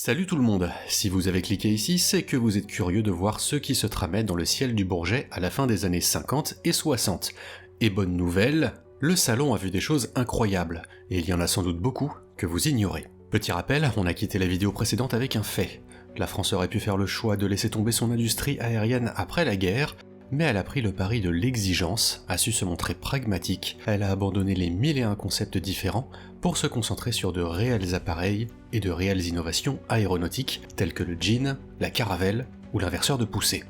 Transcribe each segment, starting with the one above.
Salut tout le monde, si vous avez cliqué ici, c'est que vous êtes curieux de voir ce qui se tramait dans le ciel du Bourget à la fin des années 50 et 60. Et bonne nouvelle, le salon a vu des choses incroyables, et il y en a sans doute beaucoup que vous ignorez. Petit rappel, on a quitté la vidéo précédente avec un fait. La France aurait pu faire le choix de laisser tomber son industrie aérienne après la guerre, mais elle a pris le pari de l'exigence, a su se montrer pragmatique, elle a abandonné les 1001 concepts différents pour se concentrer sur de réels appareils et de réelles innovations aéronautiques telles que le jean, la caravelle ou l'inverseur de poussée.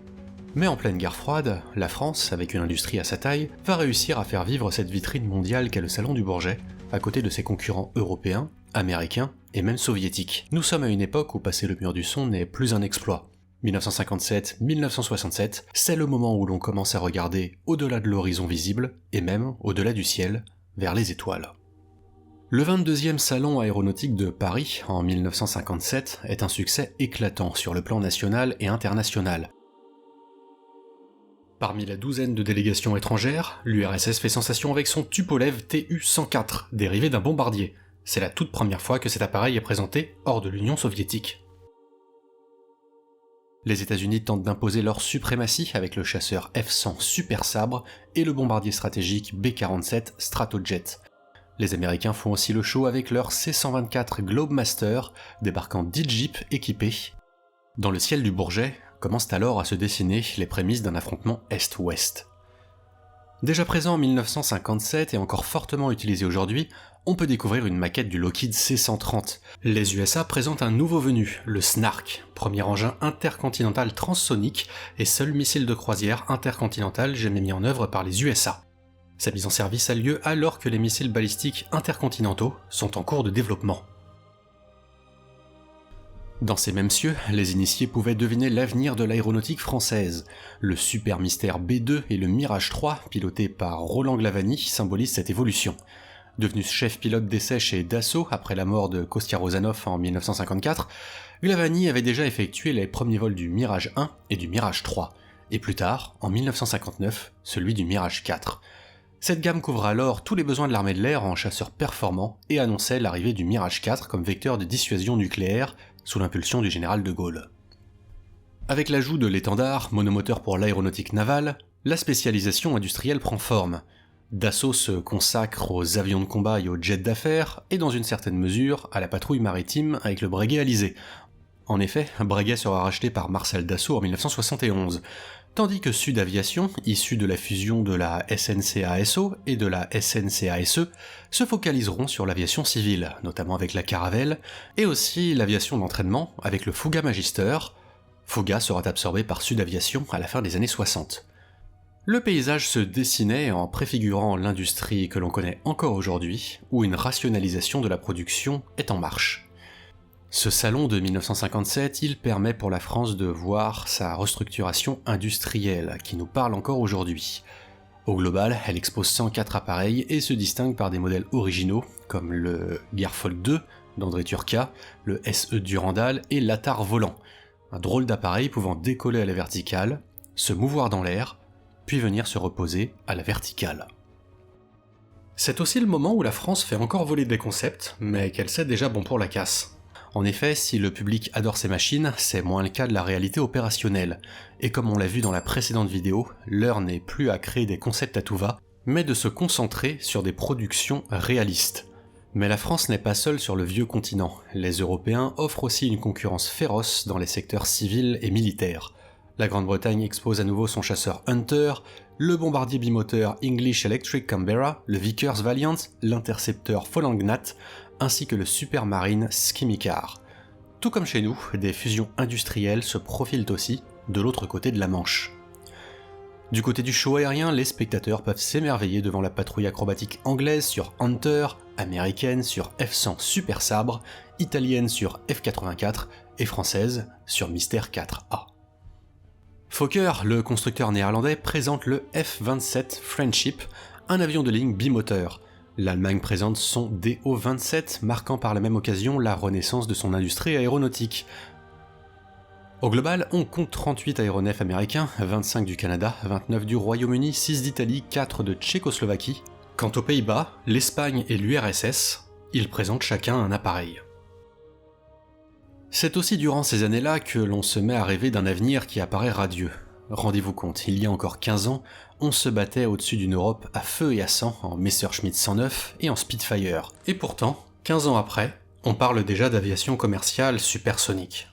Mais en pleine guerre froide, la France, avec une industrie à sa taille, va réussir à faire vivre cette vitrine mondiale qu'est le salon du Bourget, à côté de ses concurrents européens, américains et même soviétiques. Nous sommes à une époque où passer le mur du son n'est plus un exploit. 1957-1967, c'est le moment où l'on commence à regarder au-delà de l'horizon visible, et même au-delà du ciel, vers les étoiles. Le 22e salon aéronautique de Paris, en 1957, est un succès éclatant sur le plan national et international. Parmi la douzaine de délégations étrangères, l'URSS fait sensation avec son Tupolev Tu-104, dérivé d'un bombardier. C'est la toute première fois que cet appareil est présenté hors de l'Union soviétique. Les États-Unis tentent d'imposer leur suprématie avec le chasseur F-100 Super Sabre et le bombardier stratégique B-47 Stratojet. Les Américains font aussi le show avec leur C-124 Globemaster, débarquant 10 jeeps équipés. Dans le ciel du Bourget, commencent alors à se dessiner les prémices d'un affrontement Est-Ouest. Déjà présent en 1957 et encore fortement utilisé aujourd'hui, on peut découvrir une maquette du Lockheed C-130. Les USA présentent un nouveau venu, le Snark, premier engin intercontinental transsonique et seul missile de croisière intercontinental jamais mis en œuvre par les USA. Sa mise en service a lieu alors que les missiles balistiques intercontinentaux sont en cours de développement. Dans ces mêmes cieux, les initiés pouvaient deviner l'avenir de l'aéronautique française. Le Super Mystère B2 et le Mirage 3, pilotés par Roland Glavany, symbolisent cette évolution. Devenu chef pilote d'essai chez Dassault après la mort de Kostya Rozanov en 1954, Glavany avait déjà effectué les premiers vols du Mirage 1 et du Mirage 3, et plus tard, en 1959, celui du Mirage 4. Cette gamme couvre alors tous les besoins de l'armée de l'air en chasseurs performants et annonçait l'arrivée du Mirage 4 comme vecteur de dissuasion nucléaire sous l'impulsion du général de Gaulle. Avec l'ajout de l'étendard, monomoteur pour l'aéronautique navale, la spécialisation industrielle prend forme. Dassault se consacre aux avions de combat et aux jets d'affaires, et dans une certaine mesure à la patrouille maritime avec le Breguet Alizé. En effet, Breguet sera racheté par Marcel Dassault en 1971, tandis que Sud Aviation, issu de la fusion de la SNCASO et de la SNCASE, se focaliseront sur l'aviation civile, notamment avec la Caravelle, et aussi l'aviation d'entraînement avec le Fouga Magister. Fouga sera absorbé par Sud Aviation à la fin des années 60. Le paysage se dessinait en préfigurant l'industrie que l'on connaît encore aujourd'hui, où une rationalisation de la production est en marche. Ce salon de 1957, il permet pour la France de voir sa restructuration industrielle, qui nous parle encore aujourd'hui. Au global, elle expose 104 appareils et se distingue par des modèles originaux, comme le Gerfolg 2 d'André Turca, le SE Durandal et l'Atar volant, un drôle d'appareil pouvant décoller à la verticale, se mouvoir dans l'air, puis venir se reposer à la verticale. C'est aussi le moment où la France fait encore voler des concepts, mais qu'elle sait déjà bon pour la casse. En effet, si le public adore ces machines, c'est moins le cas de la réalité opérationnelle, et comme on l'a vu dans la précédente vidéo, l'heure n'est plus à créer des concepts à tout va, mais de se concentrer sur des productions réalistes. Mais la France n'est pas seule sur le vieux continent, les Européens offrent aussi une concurrence féroce dans les secteurs civils et militaires. La Grande-Bretagne expose à nouveau son chasseur Hunter, le bombardier bimoteur English Electric Canberra, le Vickers Valiant, l'intercepteur Folangnat, ainsi que le Supermarine Scimitar. Tout comme chez nous, des fusions industrielles se profilent aussi de l'autre côté de la Manche. Du côté du show aérien, les spectateurs peuvent s'émerveiller devant la patrouille acrobatique anglaise sur Hunter, américaine sur F-100 Super Sabre, italienne sur F-84 et française sur Mystère 4A. Fokker, le constructeur néerlandais, présente le F-27 Friendship, un avion de ligne bimoteur. L'Allemagne présente son Do-27, marquant par la même occasion la renaissance de son industrie aéronautique. Au global, on compte 38 aéronefs américains, 25 du Canada, 29 du Royaume-Uni, 6 d'Italie, 4 de Tchécoslovaquie. Quant aux Pays-Bas, l'Espagne et l'URSS, ils présentent chacun un appareil. C'est aussi durant ces années-là que l'on se met à rêver d'un avenir qui apparaît radieux. Rendez-vous compte, il y a encore 15 ans, on se battait au-dessus d'une Europe à feu et à sang en Messerschmitt 109 et en Spitfire. Et pourtant, 15 ans après, on parle déjà d'aviation commerciale supersonique.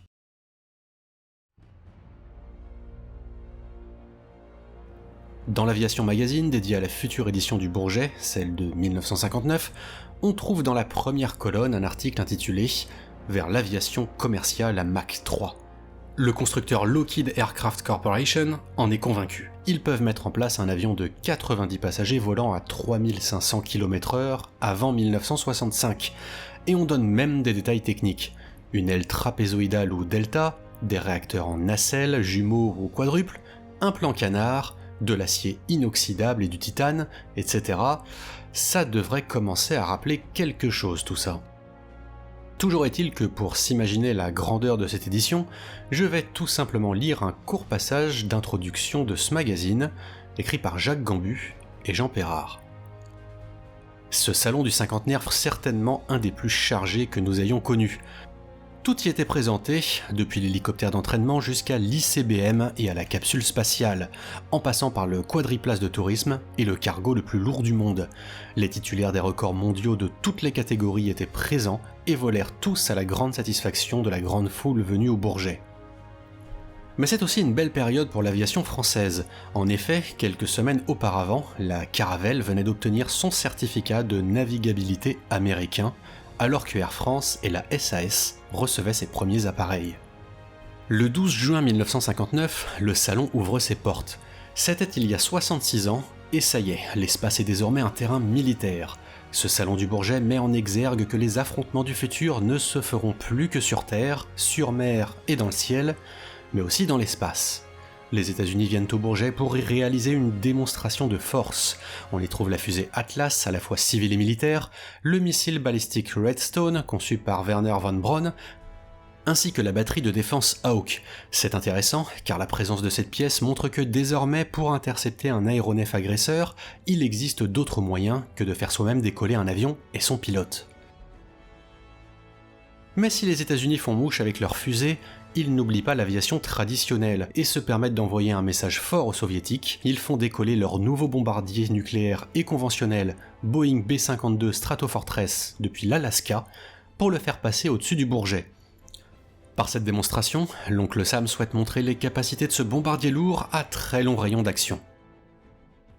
Dans l'Aviation Magazine, dédiée à la future édition du Bourget, celle de 1959, on trouve dans la première colonne un article intitulé « Vers l'aviation commerciale à Mach 3 ». Le constructeur Lockheed Aircraft Corporation en est convaincu. Ils peuvent mettre en place un avion de 90 passagers volant à 3500 km/h avant 1965, et on donne même des détails techniques. Une aile trapézoïdale ou delta, des réacteurs en nacelle, jumeaux ou quadruples, un plan canard, de l'acier inoxydable et du titane, etc. Ça devrait commencer à rappeler quelque chose tout ça. Toujours est-il que pour s'imaginer la grandeur de cette édition, je vais tout simplement lire un court passage d'introduction de ce magazine, écrit par Jacques Gambu et Jean Perrard. Ce salon du cinquantenaire fut certainement un des plus chargés que nous ayons connus. Tout y était présenté, depuis l'hélicoptère d'entraînement jusqu'à l'ICBM et à la capsule spatiale, en passant par le quadriplace de tourisme et le cargo le plus lourd du monde. Les titulaires des records mondiaux de toutes les catégories étaient présents et volèrent tous à la grande satisfaction de la grande foule venue au Bourget. Mais c'est aussi une belle période pour l'aviation française. En effet, quelques semaines auparavant, la Caravelle venait d'obtenir son certificat de navigabilité américain, alors que Air France et la SAS recevaient ses premiers appareils. Le 12 juin 1959, le salon ouvre ses portes. C'était il y a 66 ans, et ça y est, l'espace est désormais un terrain militaire. Ce salon du Bourget met en exergue que les affrontements du futur ne se feront plus que sur Terre, sur mer et dans le ciel, mais aussi dans l'espace. Les États-Unis viennent au Bourget pour y réaliser une démonstration de force. On y trouve la fusée Atlas, à la fois civile et militaire, le missile balistique Redstone, conçu par Wernher von Braun, ainsi que la batterie de défense Hawk. C'est intéressant, car la présence de cette pièce montre que désormais, pour intercepter un aéronef agresseur, il existe d'autres moyens que de faire soi-même décoller un avion et son pilote. Mais si les États-Unis font mouche avec leurs fusées, ils n'oublient pas l'aviation traditionnelle et se permettent d'envoyer un message fort aux soviétiques. Ils font décoller leurs nouveaux bombardiers nucléaires et conventionnels Boeing B-52 Stratofortress depuis l'Alaska pour le faire passer au-dessus du Bourget. Par cette démonstration, l'oncle Sam souhaite montrer les capacités de ce bombardier lourd à très long rayon d'action.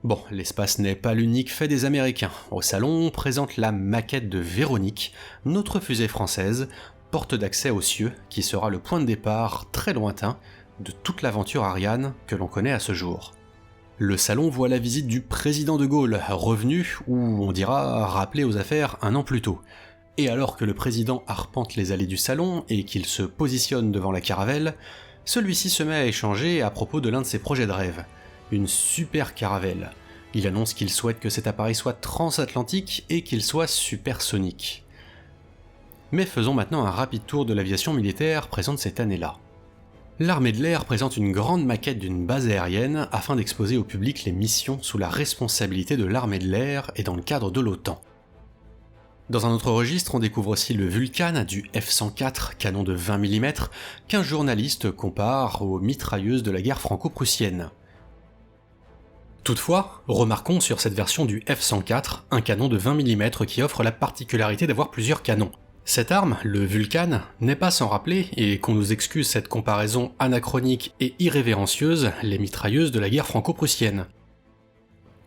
Bon, l'espace n'est pas l'unique fait des Américains. Au salon, on présente la maquette de Véronique, notre fusée française, porte d'accès aux cieux, qui sera le point de départ très lointain de toute l'aventure Ariane que l'on connaît à ce jour. Le salon voit la visite du président de Gaulle, revenu, ou on dira rappelé aux affaires un an plus tôt. Et alors que le président arpente les allées du salon et qu'il se positionne devant la Caravelle, celui-ci se met à échanger à propos de l'un de ses projets de rêve, une super Caravelle. Il annonce qu'il souhaite que cet appareil soit transatlantique et qu'il soit supersonique. Mais faisons maintenant un rapide tour de l'aviation militaire présente cette année-là. L'armée de l'air présente une grande maquette d'une base aérienne afin d'exposer au public les missions sous la responsabilité de l'armée de l'air et dans le cadre de l'OTAN. Dans un autre registre, on découvre aussi le Vulcan du F-104, canon de 20 mm, qu'un journaliste compare aux mitrailleuses de la guerre franco-prussienne. Toutefois, remarquons sur cette version du F-104 un canon de 20 mm qui offre la particularité d'avoir plusieurs canons. Cette arme, le Vulcan, n'est pas sans rappeler, et qu'on nous excuse cette comparaison anachronique et irrévérencieuse, les mitrailleuses de la guerre franco-prussienne.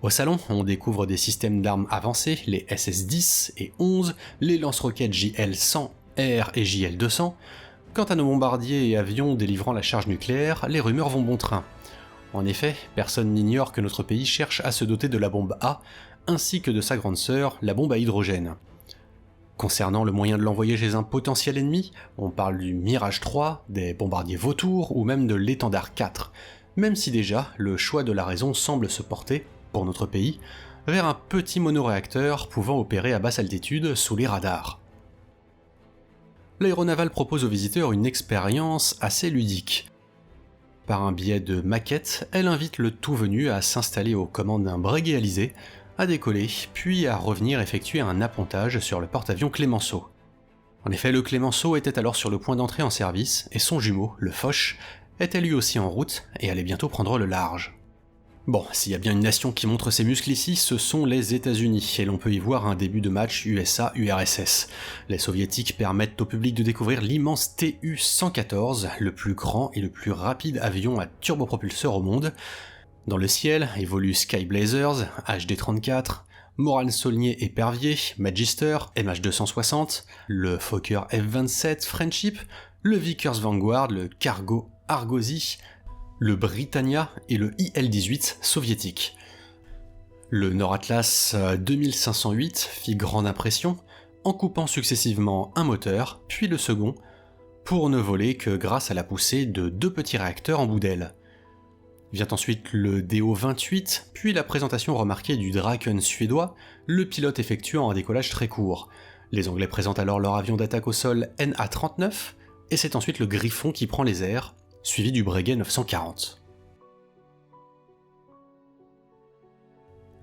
Au salon, on découvre des systèmes d'armes avancés, les SS-10 et 11, les lance-roquettes JL-100R et JL-200. Quant à nos bombardiers et avions délivrant la charge nucléaire, les rumeurs vont bon train. En effet, personne n'ignore que notre pays cherche à se doter de la bombe A, ainsi que de sa grande sœur, la bombe à hydrogène. Concernant le moyen de l'envoyer chez un potentiel ennemi, on parle du Mirage 3, des bombardiers Vautour ou même de l'Étendard 4, même si déjà le choix de la raison semble se porter, pour notre pays, vers un petit monoréacteur pouvant opérer à basse altitude sous les radars. L'aéronaval propose aux visiteurs une expérience assez ludique. Par un biais de maquette, elle invite le tout venu à s'installer aux commandes d'un Breguet Alizé, à décoller, puis à revenir effectuer un appontage sur le porte-avions Clémenceau. En effet, le Clemenceau était alors sur le point d'entrer en service, et son jumeau, le Foch, était lui aussi en route et allait bientôt prendre le large. Bon, s'il y a bien une nation qui montre ses muscles ici, ce sont les États-Unis, et l'on peut y voir un début de match USA-URSS. Les soviétiques permettent au public de découvrir l'immense Tu-114, le plus grand et le plus rapide avion à turbopropulseur au monde. Dans le ciel évoluent Sky Blazers, HD-34, Morane Saulnier Épervier, Magister, MH260, le Fokker F-27 Friendship, le Vickers Vanguard, le Cargo Argosy, le Britannia et le IL-18 soviétique. Le Nord-Atlas 2508 fit grande impression en coupant successivement un moteur, puis le second, pour ne voler que grâce à la poussée de 2 petits réacteurs en bout d'aile. Vient ensuite le Do-28, puis la présentation remarquée du Draken suédois, le pilote effectuant un décollage très court. Les Anglais présentent alors leur avion d'attaque au sol NA-39, et c'est ensuite le Griffon qui prend les airs, suivi du Breguet 940.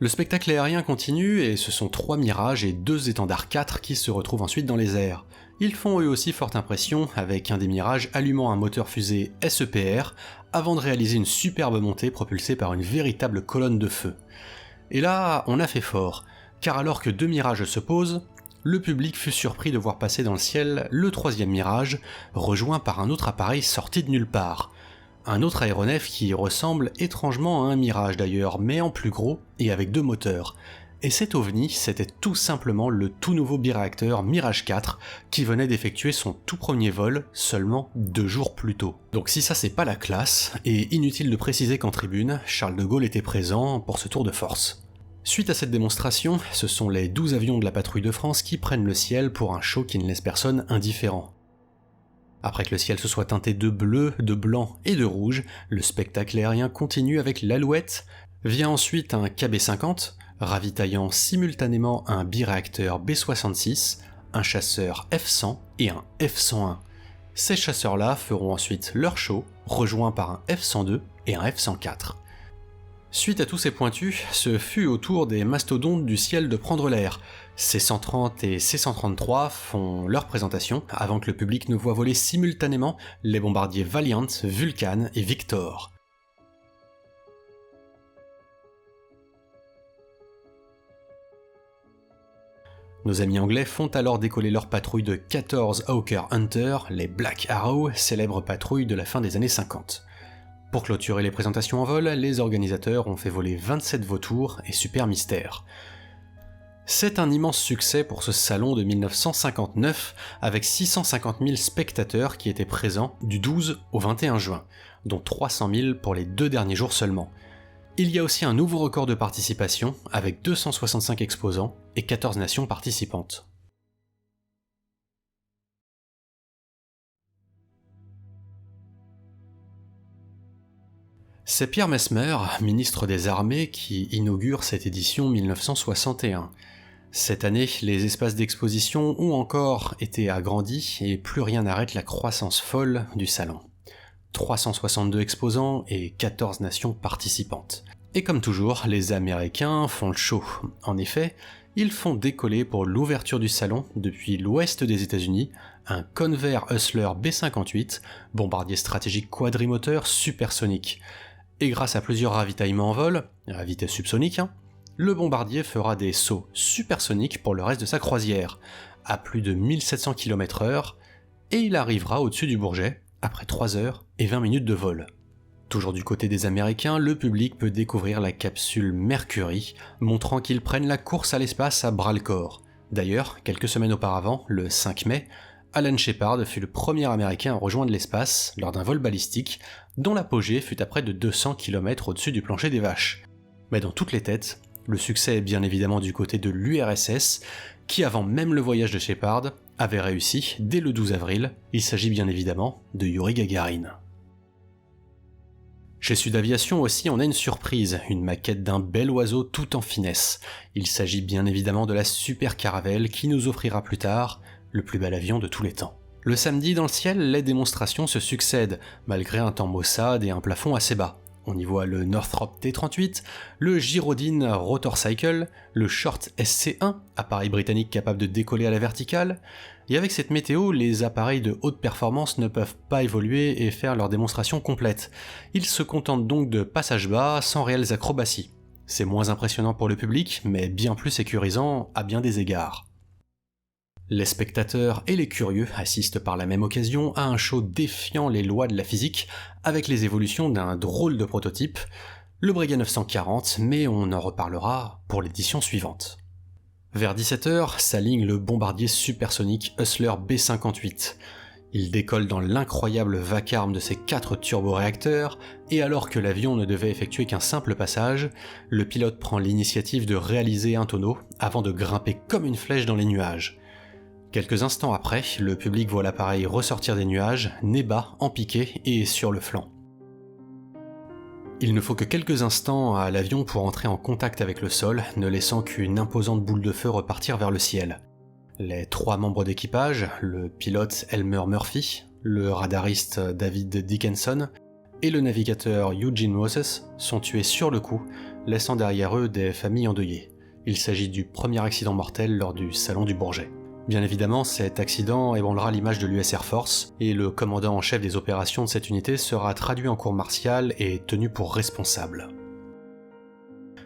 Le spectacle aérien continue et ce sont 3 Mirages et 2 étendards 4 qui se retrouvent ensuite dans les airs. Ils font eux aussi forte impression avec un des Mirages allumant un moteur fusée SEPR avant de réaliser une superbe montée propulsée par une véritable colonne de feu. Et là, on a fait fort, car alors que 2 Mirages se posent, le public fut surpris de voir passer dans le ciel le 3e Mirage, rejoint par un autre appareil sorti de nulle part. Un autre aéronef qui ressemble étrangement à un Mirage d'ailleurs, mais en plus gros et avec 2 moteurs. Et cet ovni, c'était tout simplement le tout nouveau biréacteur Mirage 4 qui venait d'effectuer son tout premier vol seulement 2 jours plus tôt. Donc si ça c'est pas la classe, et inutile de préciser qu'en tribune, Charles de Gaulle était présent pour ce tour de force. Suite à cette démonstration, ce sont les 12 avions de la patrouille de France qui prennent le ciel pour un show qui ne laisse personne indifférent. Après que le ciel se soit teinté de bleu, de blanc et de rouge, le spectacle aérien continue avec l'Alouette, vient ensuite un KB-50, ravitaillant simultanément un biréacteur B-66, un chasseur F-100 et un F-101. Ces chasseurs-là feront ensuite leur show, rejoints par un F-102 et un F-104. Suite à tous ces pointus, ce fut au tour des mastodontes du ciel de prendre l'air. C-130 et C-133 font leur présentation avant que le public ne voit voler simultanément les bombardiers Valiant, Vulcan et Victor. Nos amis anglais font alors décoller leur patrouille de 14 Hawker Hunter, les Black Arrow, célèbres patrouilles de la fin des années 50. Pour clôturer les présentations en vol, les organisateurs ont fait voler 27 vautours et Super Mystère. C'est un immense succès pour ce salon de 1959, avec 650 000 spectateurs qui étaient présents du 12 au 21 juin, dont 300 000 pour les 2 derniers jours seulement. Il y a aussi un nouveau record de participation, avec 265 exposants et 14 nations participantes. C'est Pierre Messmer, ministre des Armées, qui inaugure cette édition 1961. Cette année, les espaces d'exposition ont encore été agrandis et plus rien n'arrête la croissance folle du salon. 362 exposants et 14 nations participantes. Et comme toujours, les Américains font le show. En effet, ils font décoller pour l'ouverture du salon, depuis l'ouest des États-Unis, un Convair Hustler B-58, bombardier stratégique quadrimoteur supersonique. Et grâce à plusieurs ravitaillements en vol, à vitesse subsonique, le bombardier fera des sauts supersoniques pour le reste de sa croisière, à plus de 1700 km/h, et il arrivera au-dessus du Bourget, après 3 heures et 20 minutes de vol. Toujours du côté des Américains, le public peut découvrir la capsule Mercury, montrant qu'ils prennent la course à l'espace à bras-le-corps. D'ailleurs, quelques semaines auparavant, le 5 mai, Alan Shepard fut le premier Américain à rejoindre l'espace lors d'un vol balistique, dont l'apogée fut à près de 200 km au-dessus du plancher des vaches. Mais dans toutes les têtes, le succès est bien évidemment du côté de l'URSS, qui avant même le voyage de Shepard, avait réussi dès le 12 avril, il s'agit bien évidemment de Yuri Gagarin. Chez Sud Aviation aussi, on a une surprise, une maquette d'un bel oiseau tout en finesse. Il s'agit bien évidemment de la Super Caravelle qui nous offrira plus tard le plus bel avion de tous les temps. Le samedi, dans le ciel, les démonstrations se succèdent, malgré un temps maussade et un plafond assez bas. On y voit le Northrop T-38, le Girondin Rotorcycle, le Short SC-1, appareil britannique capable de décoller à la verticale, et avec cette météo, les appareils de haute performance ne peuvent pas évoluer et faire leur démonstration complète. Ils se contentent donc de passages bas sans réelles acrobaties. C'est moins impressionnant pour le public, mais bien plus sécurisant à bien des égards. Les spectateurs et les curieux assistent par la même occasion à un show défiant les lois de la physique avec les évolutions d'un drôle de prototype, le Breguet 940, mais on en reparlera pour l'édition suivante. Vers 17h s'aligne le bombardier supersonique Hustler B-58. Il décolle dans l'incroyable vacarme de ses 4 turboréacteurs, et alors que l'avion ne devait effectuer qu'un simple passage, le pilote prend l'initiative de réaliser un tonneau avant de grimper comme une flèche dans les nuages. Quelques instants après, le public voit l'appareil ressortir des nuages, nez bas, en piqué et sur le flanc. Il ne faut que quelques instants à l'avion pour entrer en contact avec le sol, ne laissant qu'une imposante boule de feu repartir vers le ciel. Les 3 membres d'équipage, le pilote Elmer Murphy, le radariste David Dickenson et le navigateur Eugene Moses, sont tués sur le coup, laissant derrière eux des familles endeuillées. Il s'agit du premier accident mortel lors du Salon du Bourget. Bien évidemment, cet accident ébranlera l'image de l'US Air Force, et le commandant en chef des opérations de cette unité sera traduit en cour martiale et tenu pour responsable.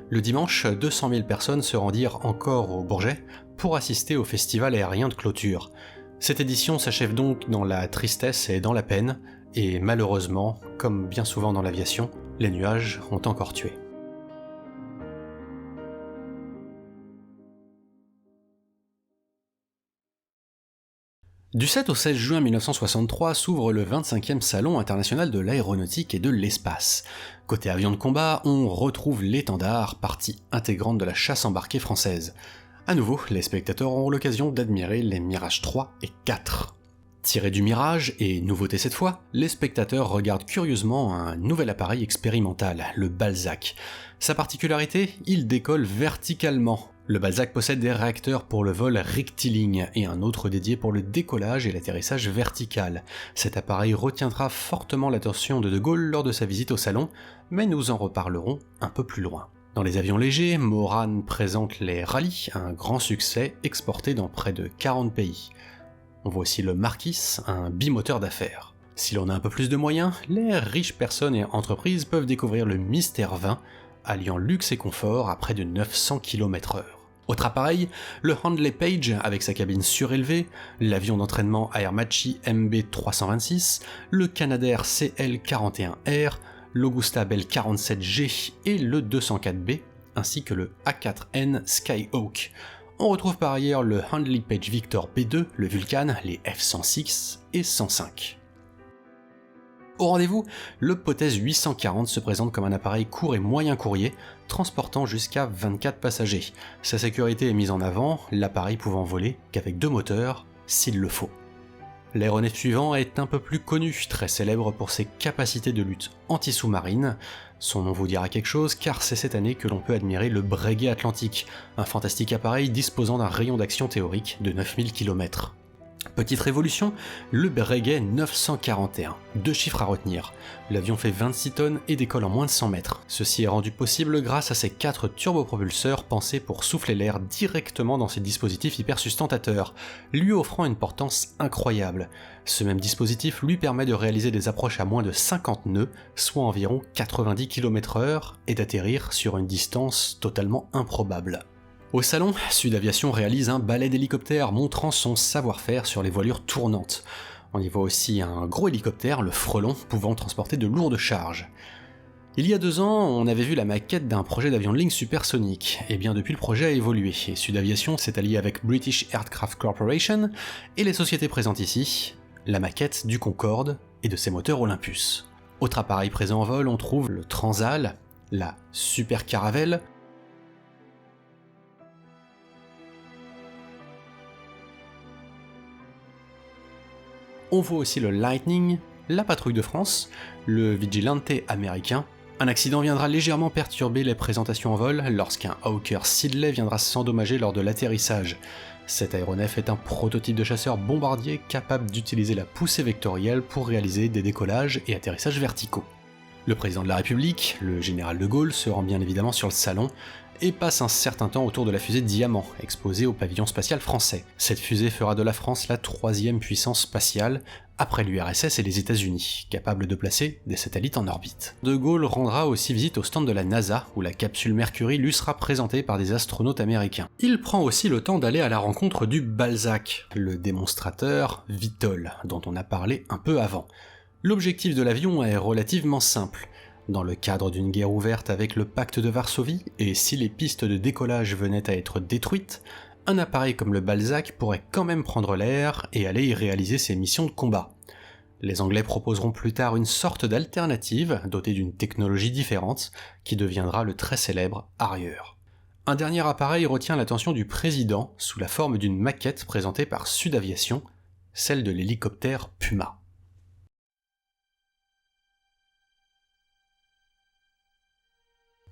Le dimanche, 200 000 personnes se rendirent encore au Bourget pour assister au festival aérien de clôture. Cette édition s'achève donc dans la tristesse et dans la peine, et malheureusement, comme bien souvent dans l'aviation, les nuages ont encore tué. Du 7 au 16 juin 1963 s'ouvre le 25e Salon international de l'aéronautique et de l'espace. Côté avion de combat, on retrouve l'étendard, partie intégrante de la chasse embarquée française. À nouveau, les spectateurs auront l'occasion d'admirer les Mirage 3 et 4. Tiré du Mirage, et nouveauté cette fois, les spectateurs regardent curieusement un nouvel appareil expérimental, le Balzac. Sa particularité, il décolle verticalement. Le Balzac possède des réacteurs pour le vol rectiligne et un autre dédié pour le décollage et l'atterrissage vertical. Cet appareil retiendra fortement l'attention de Gaulle lors de sa visite au salon, mais nous en reparlerons un peu plus loin. Dans les avions légers, Morane présente les Rallye, un grand succès exporté dans près de 40 pays. On voit aussi le Marquis, un bimoteur d'affaires. Si l'on a un peu plus de moyens, les riches personnes et entreprises peuvent découvrir le Mystère 20, alliant luxe et confort à près de 900 km/h. Autre appareil, le Handley Page avec sa cabine surélevée, l'avion d'entraînement Aermacchi MB326, le Canadair CL41R, l'Augusta Bell 47G et le 204B, ainsi que le A4N Skyhawk. On retrouve par ailleurs le Handley Page Victor B2, le Vulcan, les F-106 et 105. Au rendez-vous, le Potez 840 se présente comme un appareil court et moyen courrier, transportant jusqu'à 24 passagers. Sa sécurité est mise en avant, l'appareil pouvant voler qu'avec 2 moteurs, s'il le faut. L'aéronef suivant est un peu plus connu, très célèbre pour ses capacités de lutte anti-sous-marine. Son nom vous dira quelque chose car c'est cette année que l'on peut admirer le Breguet Atlantique, un fantastique appareil disposant d'un rayon d'action théorique de 9000 km. Petite révolution, le Breguet 941. 2 chiffres à retenir. L'avion fait 26 tonnes et décolle en moins de 100 mètres. Ceci est rendu possible grâce à ses 4 turbopropulseurs pensés pour souffler l'air directement dans ses dispositifs hypersustentateurs, lui offrant une portance incroyable. Ce même dispositif lui permet de réaliser des approches à moins de 50 nœuds, soit environ 90 km/h, et d'atterrir sur une distance totalement improbable. Au salon, Sud Aviation réalise un ballet d'hélicoptères montrant son savoir-faire sur les voilures tournantes. On y voit aussi un gros hélicoptère, le Frelon, pouvant transporter de lourdes charges. Il y a 2 ans, on avait vu la maquette d'un projet d'avion de ligne supersonique, et bien depuis le projet a évolué, et Sud Aviation s'est allié avec British Aircraft Corporation et les sociétés présentes ici, la maquette du Concorde et de ses moteurs Olympus. Autre appareil présent en vol, on trouve le Transal, la Super Caravelle, on voit aussi le Lightning, la Patrouille de France, le Vigilante américain. Un accident viendra légèrement perturber les présentations en vol lorsqu'un Hawker Siddeley viendra s'endommager lors de l'atterrissage. Cet aéronef est un prototype de chasseur bombardier capable d'utiliser la poussée vectorielle pour réaliser des décollages et atterrissages verticaux. Le président de la République, le général de Gaulle, se rend bien évidemment sur le salon et passe un certain temps autour de la fusée Diamant, exposée au pavillon spatial français. Cette fusée fera de la France la 3e puissance spatiale, après l'URSS et les États-Unis, capable de placer des satellites en orbite. De Gaulle rendra aussi visite au stand de la NASA, où la capsule Mercury lui sera présentée par des astronautes américains. Il prend aussi le temps d'aller à la rencontre du Balzac, le démonstrateur VTOL, dont on a parlé un peu avant. L'objectif de l'avion est relativement simple. Dans le cadre d'une guerre ouverte avec le pacte de Varsovie, et si les pistes de décollage venaient à être détruites, un appareil comme le Balzac pourrait quand même prendre l'air et aller y réaliser ses missions de combat. Les Anglais proposeront plus tard une sorte d'alternative, dotée d'une technologie différente, qui deviendra le très célèbre Harrier. Un dernier appareil retient l'attention du président, sous la forme d'une maquette présentée par Sud Aviation, celle de l'hélicoptère Puma.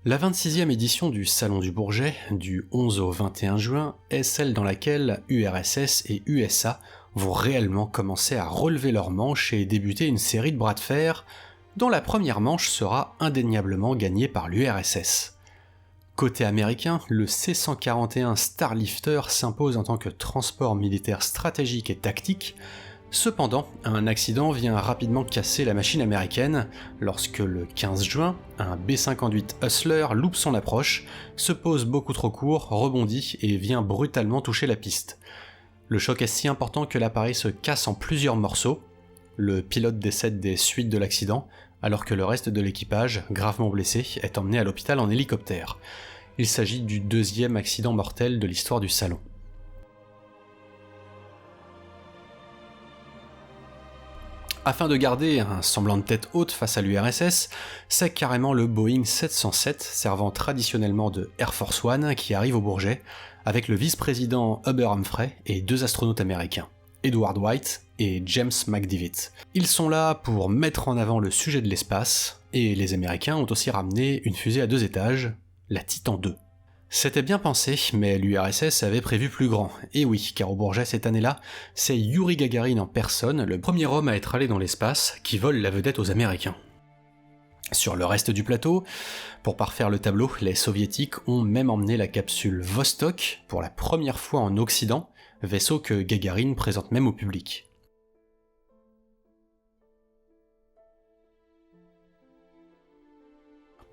La 26e édition du Salon du Bourget, du 11 au 21 juin, est celle dans laquelle URSS et USA vont réellement commencer à relever leurs manches et débuter une série de bras de fer, dont la première manche sera indéniablement gagnée par l'URSS. Côté américain, le C-141 Starlifter s'impose en tant que transport militaire stratégique et tactique. Cependant, un accident vient rapidement casser la machine américaine lorsque le 15 juin, un B-58 Hustler loupe son approche, se pose beaucoup trop court, rebondit et vient brutalement toucher la piste. Le choc est si important que l'appareil se casse en plusieurs morceaux. Le pilote décède des suites de l'accident, alors que le reste de l'équipage, gravement blessé, est emmené à l'hôpital en hélicoptère. Il s'agit du 2e accident mortel de l'histoire du salon. Afin de garder un semblant de tête haute face à l'URSS, c'est carrément le Boeing 707, servant traditionnellement de Air Force One, qui arrive au Bourget, avec le vice-président Hubert Humphrey et 2 astronautes américains, Edward White et James McDivitt. Ils sont là pour mettre en avant le sujet de l'espace, et les Américains ont aussi ramené une fusée à 2 étages, la Titan II. C'était bien pensé, mais l'URSS avait prévu plus grand. Et oui, car au Bourget cette année-là, c'est Youri Gagarin en personne, le premier homme à être allé dans l'espace, qui vole la vedette aux Américains. Sur le reste du plateau, pour parfaire le tableau, les Soviétiques ont même emmené la capsule Vostok, pour la première fois en Occident, vaisseau que Gagarin présente même au public.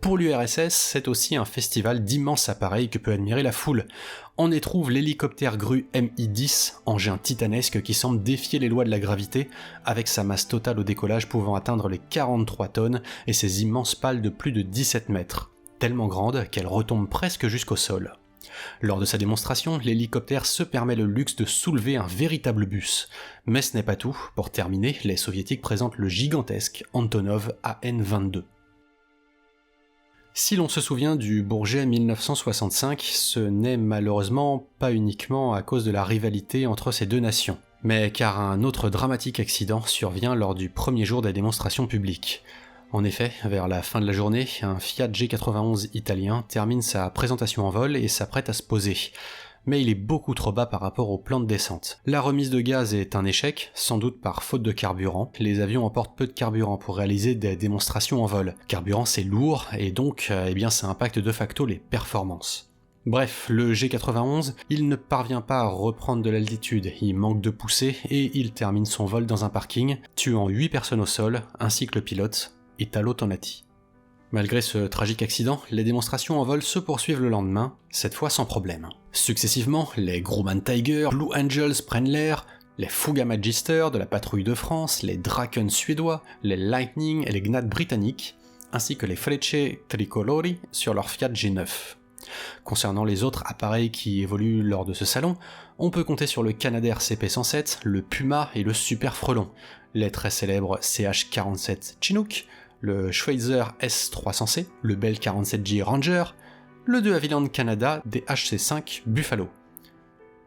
Pour l'URSS, c'est aussi un festival d'immenses appareils que peut admirer la foule. On y trouve l'hélicoptère grue Mi-10, engin titanesque qui semble défier les lois de la gravité, avec sa masse totale au décollage pouvant atteindre les 43 tonnes et ses immenses pales de plus de 17 mètres, tellement grandes qu'elles retombent presque jusqu'au sol. Lors de sa démonstration, l'hélicoptère se permet le luxe de soulever un véritable bus. Mais ce n'est pas tout, pour terminer, les soviétiques présentent le gigantesque Antonov AN-22. Si l'on se souvient du Bourget 1965, ce n'est malheureusement pas uniquement à cause de la rivalité entre ces deux nations, mais car un autre dramatique accident survient lors du premier jour des démonstrations publiques. En effet, vers la fin de la journée, un Fiat G91 italien termine sa présentation en vol et s'apprête à se poser. Mais il est beaucoup trop bas par rapport au plan de descente. La remise de gaz est un échec, sans doute par faute de carburant. Les avions emportent peu de carburant pour réaliser des démonstrations en vol. Carburant c'est lourd, et donc ça impacte de facto les performances. Bref, le G91, il ne parvient pas à reprendre de l'altitude, il manque de poussée, et il termine son vol dans un parking, tuant 8 personnes au sol, ainsi que le pilote, Italo Tonati. Malgré ce tragique accident, les démonstrations en vol se poursuivent le lendemain, cette fois sans problème. Successivement, les Grumman Tiger, Blue Angels prennent l'air, les Fuga Magister de la patrouille de France, les Draken suédois, les Lightning et les Gnat britanniques, ainsi que les Frecce Tricolori sur leur Fiat G9. Concernant les autres appareils qui évoluent lors de ce salon, on peut compter sur le Canadair CP107, le Puma et le Super Frelon, les très célèbres CH-47 Chinook, le Schweitzer S300C, le Bell 47J Ranger, le de Havilland Canada DHC5 Buffalo.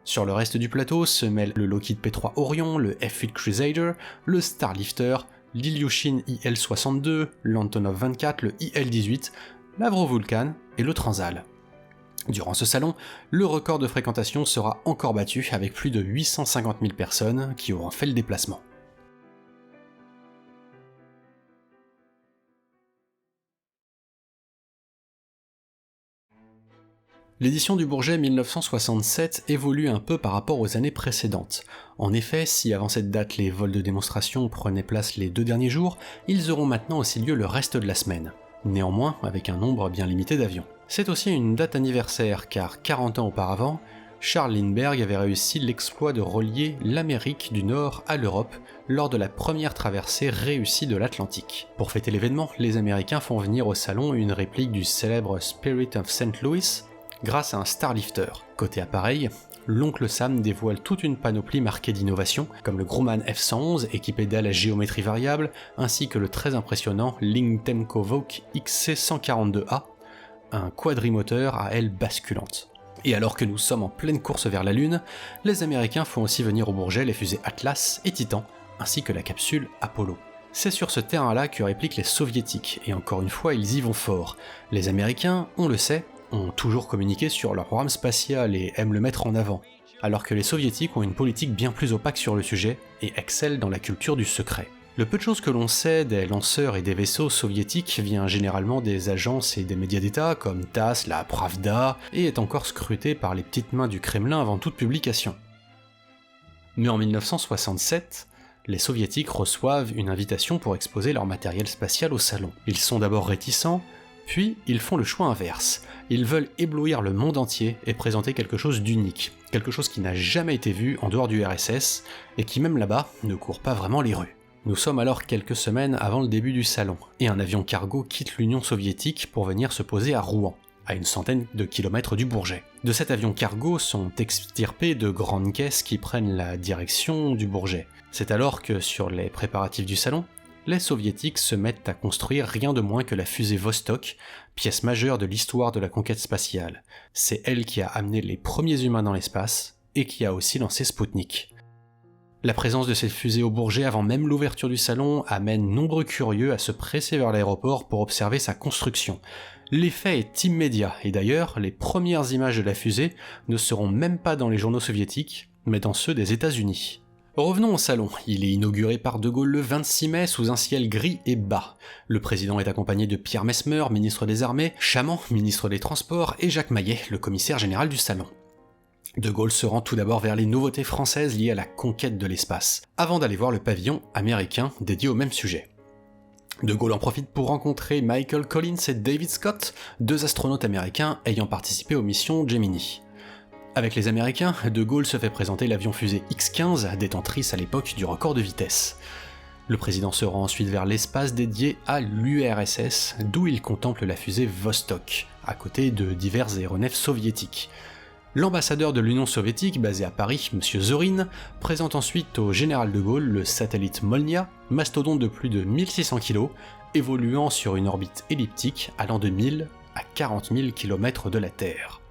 Sur le reste du plateau se mêlent le Lockheed P3 Orion, le F8 Crusader, le Starlifter, l'Ilyushin IL-62, l'Antonov 24, le IL-18, l'Avro Vulcan et le Transal. Durant ce salon, le record de fréquentation sera encore battu avec plus de 850 000 personnes qui auront fait le déplacement. L'édition du Bourget 1967 évolue un peu par rapport aux années précédentes. En effet, si avant cette date les vols de démonstration prenaient place les 2 derniers jours, ils auront maintenant aussi lieu le reste de la semaine. Néanmoins, avec un nombre bien limité d'avions. C'est aussi une date anniversaire, car 40 ans auparavant, Charles Lindbergh avait réussi l'exploit de relier l'Amérique du Nord à l'Europe lors de la première traversée réussie de l'Atlantique. Pour fêter l'événement, les Américains font venir au salon une réplique du célèbre Spirit of St. Louis grâce à un Starlifter. Côté appareil, l'oncle Sam dévoile toute une panoplie marquée d'innovation, comme le Grumman F-111 équipé d'ailes à géométrie variable, ainsi que le très impressionnant Ling Temco Voke XC142A, un quadrimoteur à ailes basculantes. Et alors que nous sommes en pleine course vers la Lune, les Américains font aussi venir au Bourget les fusées Atlas et Titan, ainsi que la capsule Apollo. C'est sur ce terrain-là que répliquent les Soviétiques, et encore une fois ils y vont fort. Les Américains, on le sait, ont toujours communiqué sur leur programme spatial et aiment le mettre en avant, alors que les Soviétiques ont une politique bien plus opaque sur le sujet et excellent dans la culture du secret. Le peu de choses que l'on sait des lanceurs et des vaisseaux soviétiques vient généralement des agences et des médias d'État comme TASS, la Pravda, et est encore scruté par les petites mains du Kremlin avant toute publication. Mais en 1967, les Soviétiques reçoivent une invitation pour exposer leur matériel spatial au salon. Ils sont d'abord réticents, puis ils font le choix inverse. Ils veulent éblouir le monde entier et présenter quelque chose d'unique, quelque chose qui n'a jamais été vu en dehors du RSS, et qui même là-bas ne court pas vraiment les rues. Nous sommes alors quelques semaines avant le début du salon, et un avion cargo quitte l'Union soviétique pour venir se poser à Rouen, à une centaine de kilomètres du Bourget. De cet avion cargo sont extirpées de grandes caisses qui prennent la direction du Bourget. C'est alors que, sur les préparatifs du salon, les soviétiques se mettent à construire rien de moins que la fusée Vostok, pièce majeure de l'histoire de la conquête spatiale. C'est elle qui a amené les premiers humains dans l'espace, et qui a aussi lancé Spoutnik. La présence de cette fusée au Bourget avant même l'ouverture du salon amène nombreux curieux à se presser vers l'aéroport pour observer sa construction. L'effet est immédiat, et d'ailleurs, les premières images de la fusée ne seront même pas dans les journaux soviétiques, mais dans ceux des États-Unis. Revenons au salon. Il est inauguré par De Gaulle le 26 mai sous un ciel gris et bas. Le président est accompagné de Pierre Messmer, ministre des Armées, Chaman, ministre des Transports, et Jacques Maillet, le commissaire général du salon. De Gaulle se rend tout d'abord vers les nouveautés françaises liées à la conquête de l'espace, avant d'aller voir le pavillon américain dédié au même sujet. De Gaulle en profite pour rencontrer Michael Collins et David Scott, 2 astronautes américains ayant participé aux missions Gemini. Avec les Américains, De Gaulle se fait présenter l'avion-fusée X-15, détentrice à l'époque du record de vitesse. Le président se rend ensuite vers l'espace dédié à l'URSS, d'où il contemple la fusée Vostok, à côté de divers aéronefs soviétiques. L'ambassadeur de l'Union soviétique, basé à Paris, M. Zorin, présente ensuite au général de Gaulle le satellite Molnia, mastodonte de plus de 1600 kg, évoluant sur une orbite elliptique allant de 1000 à 40 000 km de la Terre.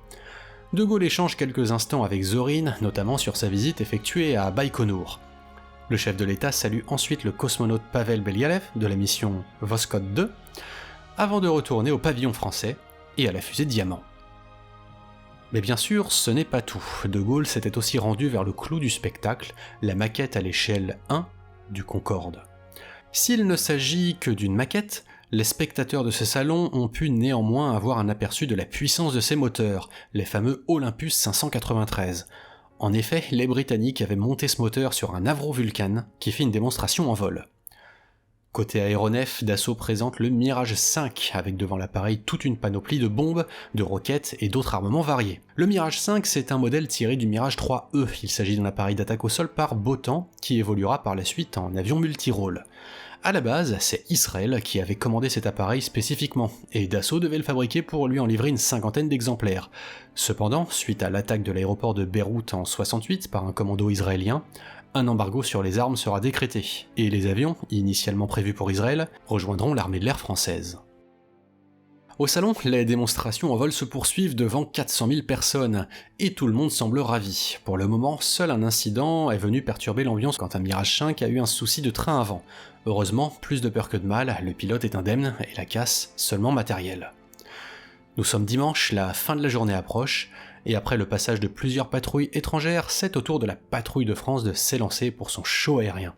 De Gaulle échange quelques instants avec Zorin, notamment sur sa visite effectuée à Baïkonour. Le chef de l'État salue ensuite le cosmonaute Pavel Belialev de la mission Voskhod 2, avant de retourner au pavillon français et à la fusée Diamant. Mais bien sûr, ce n'est pas tout. De Gaulle s'était aussi rendu vers le clou du spectacle, la maquette à l'échelle 1 du Concorde. S'il ne s'agit que d'une maquette, les spectateurs de ce salon ont pu néanmoins avoir un aperçu de la puissance de ses moteurs, les fameux Olympus 593. En effet, les Britanniques avaient monté ce moteur sur un Avro Vulcan qui fit une démonstration en vol. Côté aéronef, Dassault présente le Mirage 5, avec devant l'appareil toute une panoplie de bombes, de roquettes et d'autres armements variés. Le Mirage 5, c'est un modèle tiré du Mirage 3E, il s'agit d'un appareil d'attaque au sol par Botan, qui évoluera par la suite en avion multirôle. À la base, c'est Israël qui avait commandé cet appareil spécifiquement, et Dassault devait le fabriquer pour lui en livrer une 50aine d'exemplaires. Cependant, suite à l'attaque de l'aéroport de Beyrouth en 68 par un commando israélien, un embargo sur les armes sera décrété, et les avions, initialement prévus pour Israël, rejoindront l'armée de l'air française. Au salon, les démonstrations en vol se poursuivent devant 400 000 personnes, et tout le monde semble ravi. Pour le moment, seul un incident est venu perturber l'ambiance quand un Mirage 5 a eu un souci de train avant. Heureusement, plus de peur que de mal, le pilote est indemne, et la casse seulement matérielle. Nous sommes dimanche, la fin de la journée approche, et après le passage de plusieurs patrouilles étrangères, c'est au tour de la patrouille de France de s'élancer pour son show aérien.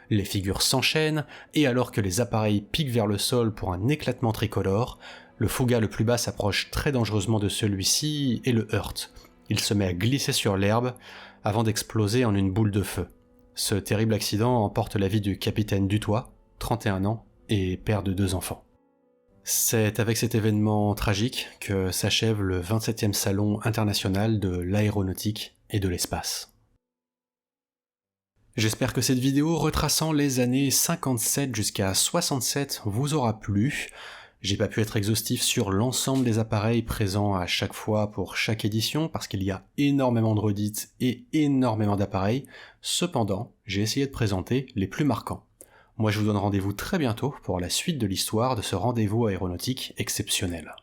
Les figures s'enchaînent, et alors que les appareils piquent vers le sol pour un éclatement tricolore, Le Fouga le plus bas s'approche très dangereusement de celui-ci et le heurte. Il se met à glisser sur l'herbe avant d'exploser en une boule de feu. Ce terrible accident emporte la vie du capitaine Dutoit, 31 ans, et père de 2 enfants. C'est avec cet événement tragique que s'achève le 27e Salon international de l'aéronautique et de l'espace. J'espère que cette vidéo retraçant les années 57 jusqu'à 67 vous aura plu. J'ai pas pu être exhaustif sur l'ensemble des appareils présents à chaque fois pour chaque édition parce qu'il y a énormément de redites et énormément d'appareils. Cependant, j'ai essayé de présenter les plus marquants. Moi je vous donne rendez-vous très bientôt pour la suite de l'histoire de ce rendez-vous aéronautique exceptionnel.